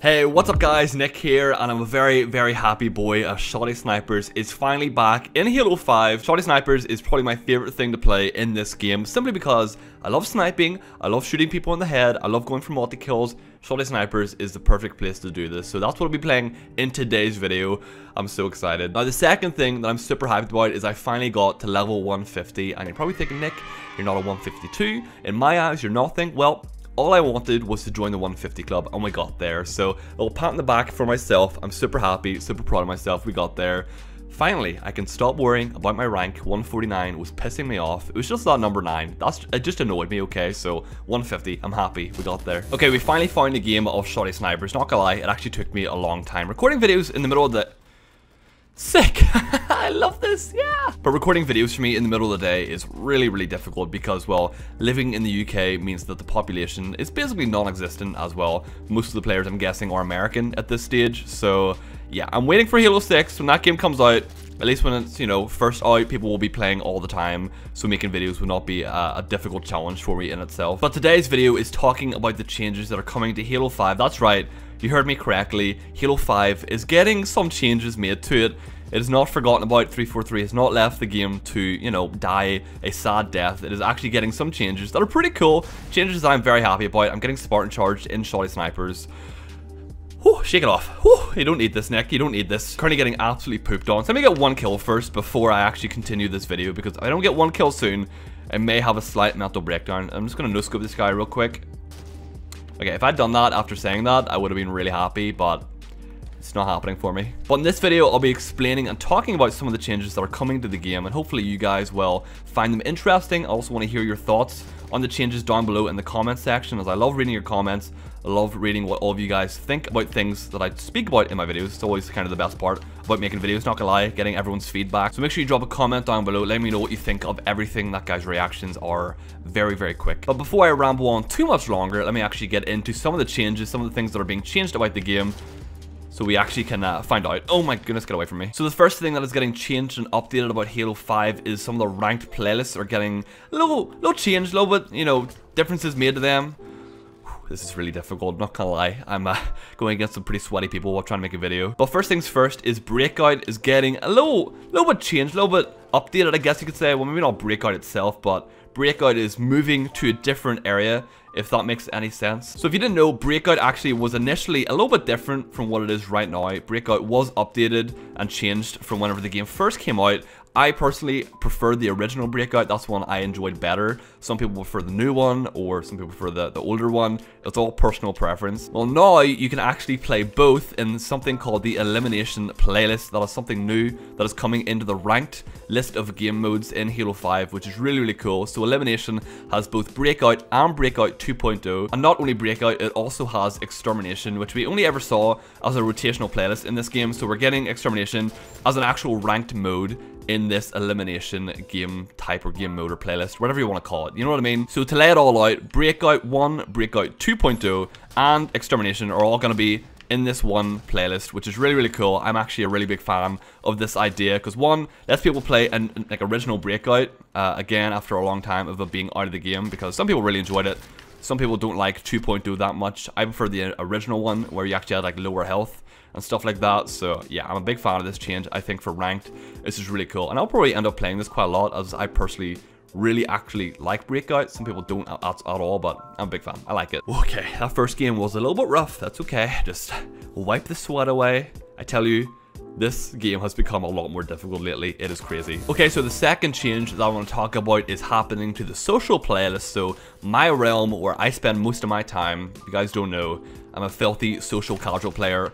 Hey, what's up guys, Nick here, and I'm a very happy boy as Shoddy Snipers is finally back in Halo 5. Shoddy Snipers is probably my favorite thing to play in this game, simply because I love sniping, I love shooting people in the head, I love going for multi-kills. Shoddy Snipers is the perfect place to do this, so that's what I'll be playing in today's video. I'm so excited. Now the second thing that I'm super hyped about is I finally got to level 150, and you're probably thinking, Nick, you're not a 152. In my eyes, you're nothing. Well, all I wanted was to join the 150 club, and we got there. So a little pat in the back for myself. I'm super happy, super proud of myself. We got there. Finally, I can stop worrying about my rank. 149 was pissing me off. It was just that number 9. It just annoyed me, okay? So 150, I'm happy. We got there. Okay, we finally found the game of Shoddy Snipers. Not gonna lie, it actually took me a long time. Recording videos in the middle of the... Sick! I love this, yeah! But recording videos for me in the middle of the day is really difficult because, well, living in the UK means that the population is basically non-existent as well. Most of the players, I'm guessing, are American at this stage. So, yeah, I'm waiting for Halo 6. When that game comes out, at least when it's, you know, first out, people will be playing all the time, so making videos will not be a difficult challenge for me in itself. But today's video is talking about the changes that are coming to Halo 5. That's right. You heard me correctly, Halo 5 is getting some changes made to it. It is not forgotten about. 343 has not left the game to, you know, die a sad death. It is actually getting some changes that are pretty cool. Changes that I'm very happy about. I'm getting Spartan charged in Shoddy Snipers. Whew, shake it off. Whew, you don't need this, Nick. You don't need this. Currently getting absolutely pooped on. So let me get one kill first before I actually continue this video, because if I don't get one kill soon, I may have a slight mental breakdown. I'm just going to no-scope this guy real quick. Okay, if I'd done that after saying that, I would have been really happy, but it's not happening for me. But in this video, I'll be explaining and talking about some of the changes that are coming to the game, and hopefully you guys will find them interesting. I also want to hear your thoughts on the changes down below in the comment section, as I love reading your comments. I love reading what all of you guys think about things that I speak about in my videos. It's always kind of the best part about making videos, not gonna lie, getting everyone's feedback. So make sure you drop a comment down below, let me know what you think of everything. That guy's reactions are very quick. But before I ramble on too much longer, let me actually get into some of the changes, some of the things that are being changed about the game, so we actually can find out. Oh my goodness, get away from me. So the first thing that is getting changed and updated about Halo 5 is some of the ranked playlists are getting a little changed, a little bit, you know, differences made to them. This is really difficult, not gonna lie. I'm going against some pretty sweaty people while trying to make a video. But first things first is Breakout is getting a little bit changed, a little bit updated, I guess you could say. Well, maybe not Breakout itself, but Breakout is moving to a different area, if that makes any sense. So if you didn't know, Breakout actually was initially a little bit different from what it is right now. Breakout was updated and changed from whenever the game first came out. I personally prefer the original Breakout. That's one I enjoyed better. Some people prefer the new one, or some people prefer the older one. It's all personal preference. Well, now you can actually play both in something called the Elimination playlist. That is something new that is coming into the ranked list of game modes in Halo 5, which is really cool. So Elimination has both Breakout and Breakout 2.0, and not only Breakout, it also has Extermination, which we only ever saw as a rotational playlist in this game. So we're getting Extermination as an actual ranked mode in this Elimination game type or game mode or playlist, whatever you want to call it, you know what I mean? So to lay it all out, Breakout 1, Breakout 2.0 and Extermination are all going to be in this one playlist, which is really cool. I'm actually a really big fan of this idea, because one, lets people play an like original Breakout again after a long time of it being out of the game, because some people really enjoyed it. Some people don't like 2.0 that much. I prefer the original one where you actually had like lower health and stuff like that. So yeah, I'm a big fan of this change. I think for ranked, this is really cool, and I'll probably end up playing this quite a lot, as I personally really actually like Breakout. Some people don't at all, but I'm a big fan. I like it. Okay, that first game was a little bit rough. That's okay. Just wipe the sweat away. I tell you, this game has become a lot more difficult lately. It is crazy. Okay, so the second change that I want to talk about is happening to the social playlist. So my realm, where I spend most of my time, if you guys don't know, I'm a filthy social casual player.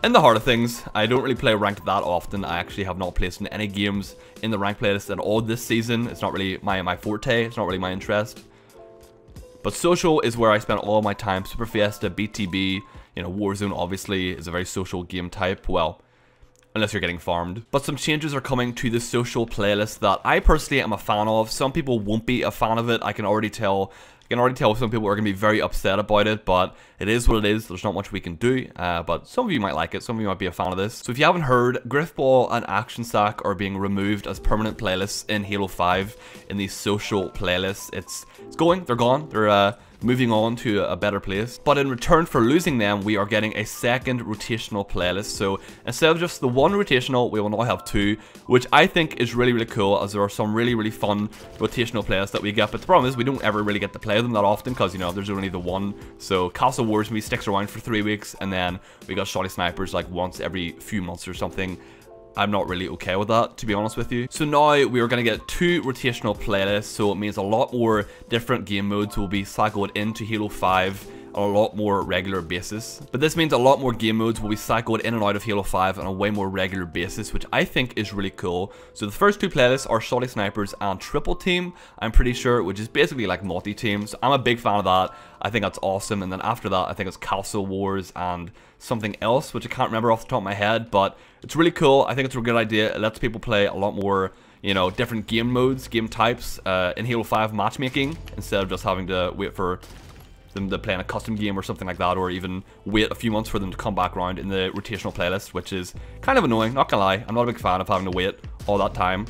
In the heart of things, I don't really play ranked that often. I actually have not placed in any games in the ranked playlist at all this season. It's not really my forte. It's not really my interest. But social is where I spend all my time. Super Fiesta, BTB, you know, Warzone obviously is a very social game type. Well, unless you're getting farmed. But some changes are coming to the social playlist that I personally am a fan of. Some people won't be a fan of it. I can already tell some people are going to be very upset about it, but it is what it is. There's not much we can do, but some of you might like it. Some of you might be a fan of this. So if you haven't heard, Grifball and Action Sack are being removed as permanent playlists in Halo 5 in these social playlists. They're going, they're gone. They're moving on to a better place. But in return for losing them, we are getting a second rotational playlist. So instead of just the one rotational, we will now have two, which I think is really, really cool, as there are some really, really fun rotational playlists that we get. But the problem is we don't ever really get to play them that often because, you know, there's only the one. So Castle Wars maybe sticks around for 3 weeks, and then we got Shoddy Snipers like once every few months or something. I'm not really okay with that, to be honest with you. So now we are going to get two rotational playlists, so it means a lot more different game modes will be cycled into Halo 5 on a lot more regular basis. But this means a lot more game modes will be cycled in and out of Halo 5 on a way more regular basis, which I think is really cool. So the first two playlists are Shoddy Snipers and Triple Team, I'm pretty sure, which is basically like multi-team. So I'm a big fan of that. I think that's awesome. And then after that, I think it's Castle Wars and something else, which I can't remember off the top of my head, but it's really cool. I think it's a good idea. It lets people play a lot more, you know, different game modes, game types in Halo 5 matchmaking, instead of just having to wait for them to play in a custom game or something like that, or even wait a few months for them to come back around in the rotational playlist, which is kind of annoying, not gonna lie. I'm not a big fan of having to wait all that time.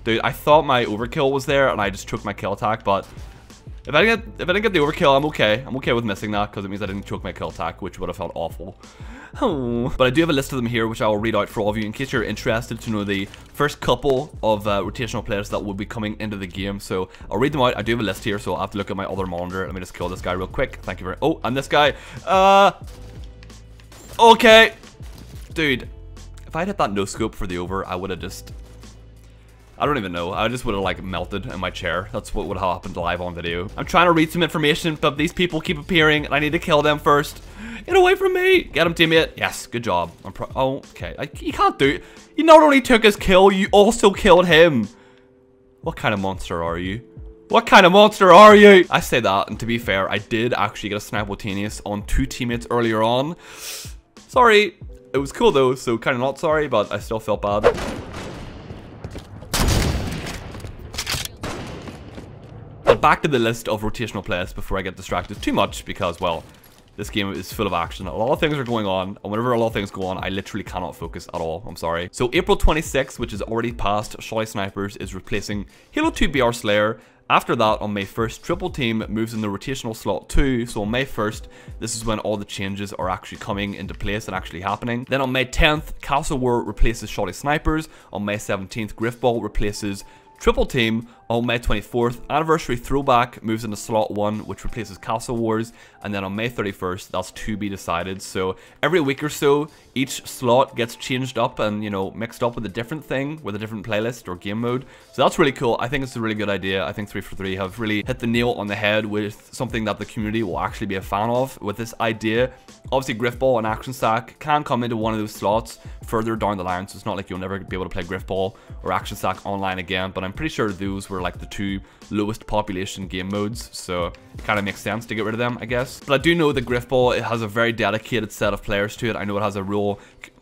Dude, I thought my overkill was there and I just took my kill attack, but if I didn't get the overkill, I'm okay. I'm okay with missing that because it means I didn't choke my kill attack, which would have felt awful. Oh. But I do have a list of them here, which I will read out for all of you in case you're interested to know the first couple of rotational players that will be coming into the game. So I'll read them out. I do have a list here, so I'll have to look at my other monitor. Let me just kill this guy real quick. Thank you very much. Oh, and this guy. Okay. Dude, if I had hit that no scope for the over, I would have just... I don't even know. I just would have like melted in my chair. That's what would have happened live on video. I'm trying to read some information, but these people keep appearing and I need to kill them first. Get away from me. Get him, teammate. Yes, good job. Oh, okay. You can't do it. You not only took his kill, you also killed him. What kind of monster are you? What kind of monster are you? I say that, and to be fair, I did actually get a simultaneous on 2 teammates earlier on. Sorry. It was cool though, so kind of not sorry, but I still felt bad. But back to the list of rotational playlists before I get distracted too much, because, well, this game is full of action. A lot of things are going on, and whenever a lot of things go on, I literally cannot focus at all. I'm sorry. So April 26th, which is already past, Shoddy Snipers is replacing Halo 2 BR Slayer. After that, on May 1st, Triple Team moves in the rotational slot 2. So on May 1st, this is when all the changes are actually coming into place and actually happening. Then on May 10th, Castle War replaces Shoddy Snipers. On May 17th, Grifball replaces Triple Team. On May 24th, Anniversary Throwback moves into slot 1, which replaces Castle Wars, and then on May 31st, that's to be decided. So every week or so, each slot gets changed up and, you know, mixed up with a different thing, with a different playlist or game mode. So that's really cool. I think it's a really good idea. I think 343 have really hit the nail on the head with something that the community will actually be a fan of with this idea. Obviously, Grifball and Action Sack can come into one of those slots further down the line, so it's not like you'll never be able to play Grifball or Action Sack online again, but I'm pretty sure those were like the 2 lowest population game modes, so it kind of makes sense to get rid of them, I guess. But I do know that Grifball, it has a very dedicated set of players to it. I know it has a real,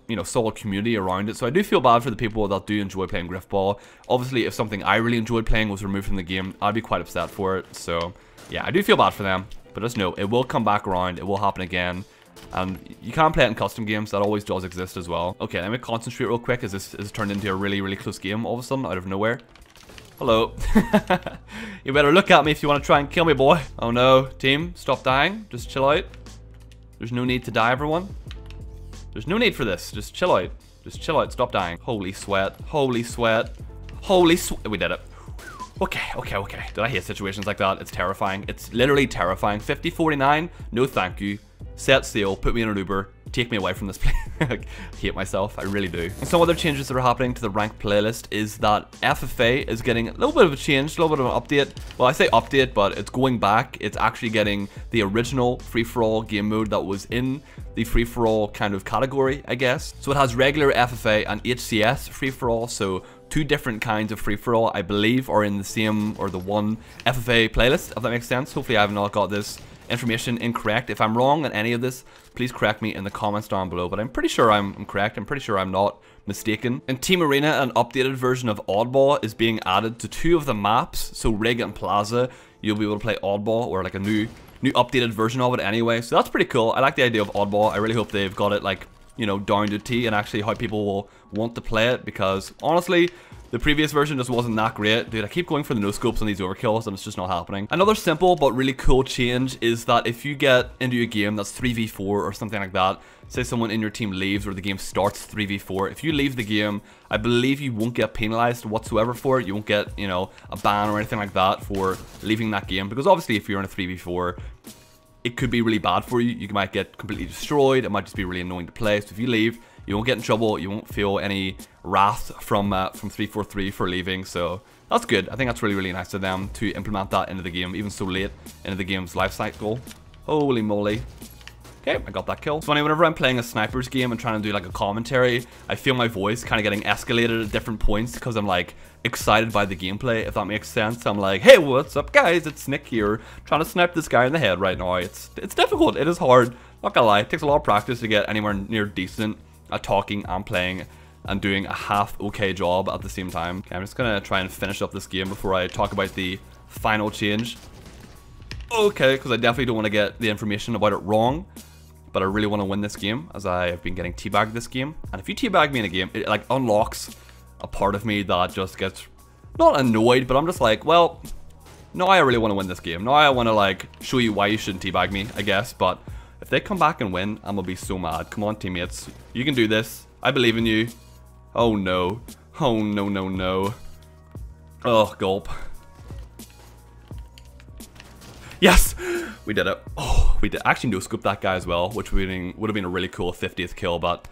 you know, solid community around it, so I do feel bad for the people that do enjoy playing Grifball. Obviously, if something I really enjoyed playing was removed from the game, I'd be quite upset for it. So yeah, I do feel bad for them, but just know it will come back around. It will happen again. And you can play it in custom games. That always does exist as well. Okay, let me concentrate real quick, as this has turned into a really, really close game all of a sudden out of nowhere. Hello. You better look at me if you want to try and kill me, boy. Oh no, team, stop dying. Just chill out. There's no need to die, everyone. There's no need for this. Just chill out. Just chill out. Stop dying. Holy sweat. Holy sweat. Holy sweat. We did it. Okay. Did I hate situations like that? It's terrifying. It's literally terrifying. 50-49. No thank you. Set sail. Put me in an Uber. Take me away from this place. I hate myself. I really do. And some other changes that are happening to the ranked playlist is that FFA is getting a little bit of a change, a little bit of an update. Well, I say update, but it's going back. It's actually getting the original free-for-all game mode that was in the free-for-all kind of category, I guess. So it has regular FFA and HCS free-for-all. So 2 different kinds of free-for-all, I believe, are in the same or the one FFA playlist, if that makes sense. Hopefully I have not got this information incorrect. If I'm wrong on any of this, please correct me in the comments down below, but I'm pretty sure I'm correct. I'm pretty sure I'm not mistaken. In Team Arena, an updated version of Oddball is being added to 2 of the maps. So Rig and Plaza, you'll be able to play Oddball, or like a new updated version of it anyway. So that's pretty cool. I like the idea of Oddball. I really hope they've got it like, you know, down to T and actually how people will want to play it, because honestly, The previous version just wasn't that great. Dude, I keep going for the no-scopes on these overkills and it's just not happening. Another simple but really cool change is that if you get into a game that's 3v4 or something like that, say someone in your team leaves or the game starts 3v4, if you leave the game, I believe you won't get penalized whatsoever for it. You won't get, you know, a ban or anything like that for leaving that game, because obviously if you're in a 3v4, it could be really bad for you. You might get completely destroyed. It might just be really annoying to play. So if you leave, you won't get in trouble. You won't feel any wrath from 343 for leaving. So that's good. I think that's really, really nice of them to implement that into the game, even so late into the game's life cycle. Holy moly. Okay, I got that kill. It's funny, whenever I'm playing a snipers game and trying to do like a commentary, I feel my voice kind of getting escalated at different points because I'm like excited by the gameplay, if that makes sense. I'm like, hey, what's up guys? It's Nick here, trying to snipe this guy in the head right now. It's difficult, it is hard, not gonna lie. It takes a lot of practice to get anywhere near decent at talking and playing and doing a half okay job at the same time. Okay, I'm just gonna try and finish up this game before I talk about the final change. Okay, because I definitely don't want to get the information about it wrong. But I really want to win this game, as I have been getting teabagged this game. And if you teabag me in a game, it like unlocks a part of me that just gets not annoyed, but I'm just like, well, no, I really want to win this game. Now I want to like show you why you shouldn't teabag me, I guess. But if they come back and win, I'm gonna be so mad. Come on, teammates, you can do this. I believe in you. Oh no, oh no, no, no. Oh, gulp. Yes, we did it. Oh, we did actually no-scope that guy as well, which would have been a really cool 50th kill, but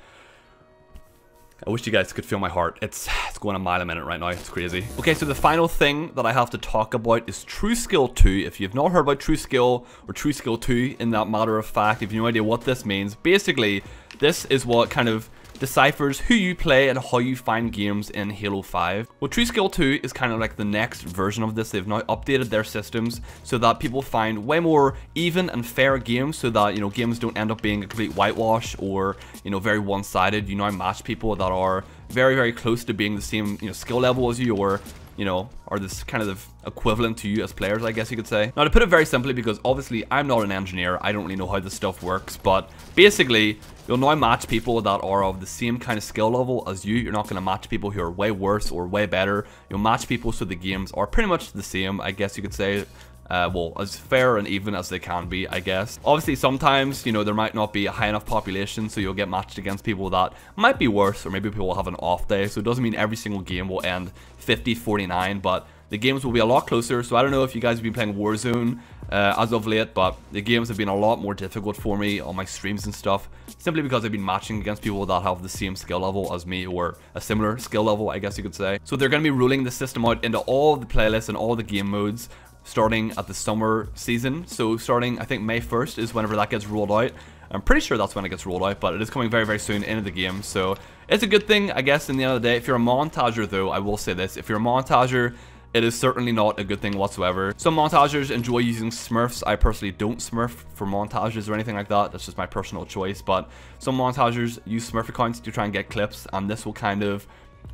I wish you guys could feel my heart. It's going a mile a minute right now. It's crazy. Okay, so the final thing that I have to talk about is True Skill 2. If you've not heard about True Skill or True Skill 2, in that matter of fact, if you have no idea what this means, basically, this is what kind of deciphers who you play and how you find games in Halo 5. Well, True Skill 2 is kind of like the next version of this. They've now updated their systems so that people find way more even and fair games, so that, you know, games don't end up being a complete whitewash or, you know, very one-sided. You now match people that are very, very close to being the same, you know, skill level as you, or, you know, are this kind of equivalent to you as players, I guess you could say. Now, to put it very simply, because obviously I'm not an engineer, I don't really know how this stuff works, but basically, you'll now match people that are of the same kind of skill level as you. You're not going to match people who are way worse or way better. You'll match people so the games are pretty much the same, I guess you could say. Well, as fair and even as they can be, I guess. Obviously, sometimes, you know, there might not be a high enough population, so you'll get matched against people that might be worse, or maybe people will have an off day. So it doesn't mean every single game will end 50-49, but the games will be a lot closer. So I don't know if you guys have been playing Warzone as of late, but the games have been a lot more difficult for me on my streams and stuff, simply because I've been matching against people that have the same skill level as me, or a similar skill level, I guess you could say. So they're going to be rolling the system out into all the playlists and all the game modes starting at the summer season. So starting, I think May 1st is whenever that gets rolled out. I'm pretty sure that's when it gets rolled out, but it is coming very, very soon into the game. So it's a good thing, I guess, in the end of the day. If you're a montager, though, I will say this. If you're a montager, it is certainly not a good thing whatsoever. Some montagers enjoy using smurfs. I personally don't smurf for montages or anything like that. That's just my personal choice. But some montagers use smurf accounts to try and get clips, and this will kind of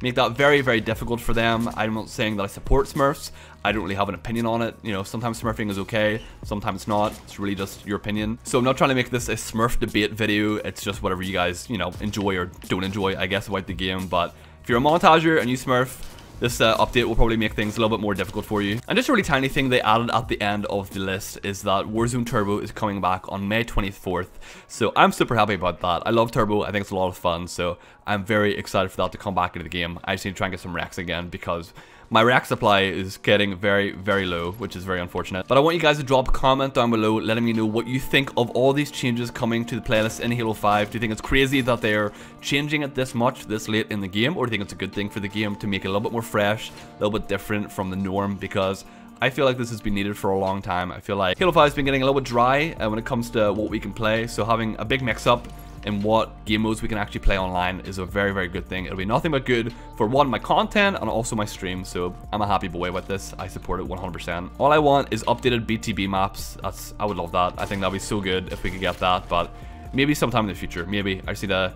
make that very, very difficult for them. I'm not saying that I support smurfs. I don't really have an opinion on it. You know, sometimes smurfing is okay, sometimes it's not. It's really just your opinion. So I'm not trying to make this a smurf debate video. It's just whatever you guys, you know, enjoy or don't enjoy, I guess, about the game. But if you're a montager and you smurf, this update will probably make things a little bit more difficult for you. And just a really tiny thing they added at the end of the list is that Warzone Turbo is coming back on May 24th. So I'm super happy about that. I love Turbo. I think it's a lot of fun. So I'm very excited for that to come back into the game. I just need to try and get some Rex again, because my Rex supply is getting very, very low, which is very unfortunate. But I want you guys to drop a comment down below letting me know what you think of all these changes coming to the playlist in Halo 5. Do you think it's crazy that they're changing it this much, this late in the game? Or do you think it's a good thing for the game to make it a little bit more fresh, a little bit different from the norm? Because I feel like this has been needed for a long time. I feel like Halo 5 has been getting a little bit dry when it comes to what we can play. So having a big mix-up in what game modes we can actually play online is a very, very good thing. It'll be nothing but good for, one, my content and also my stream. So I'm a happy boy with this. I support it 100%. All I want is updated BTB maps. I would love that. I think that'd be so good if we could get that, but maybe sometime in the future. Maybe. I just need to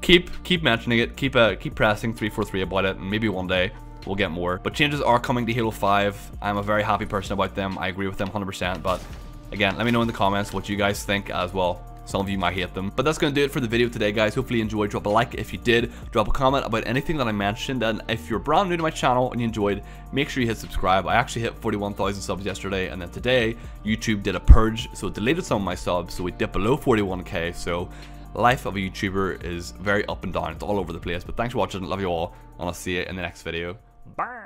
keep mentioning it, keep pressing 343 about it, and maybe one day we'll get more. But changes are coming to Halo 5. I'm a very happy person about them. I agree with them 100%, but again, let me know in the comments what you guys think as well. Some of you might hate them. But that's going to do it for the video today, guys. Hopefully you enjoyed. Drop a like if you did. Drop a comment about anything that I mentioned. And if you're brand new to my channel and you enjoyed, make sure you hit subscribe. I actually hit 41,000 subs yesterday. And then today, YouTube did a purge. So it deleted some of my subs. So we dipped below 41k. So life of a YouTuber is very up and down. It's all over the place. But thanks for watching. Love you all. And I'll see you in the next video. Bye.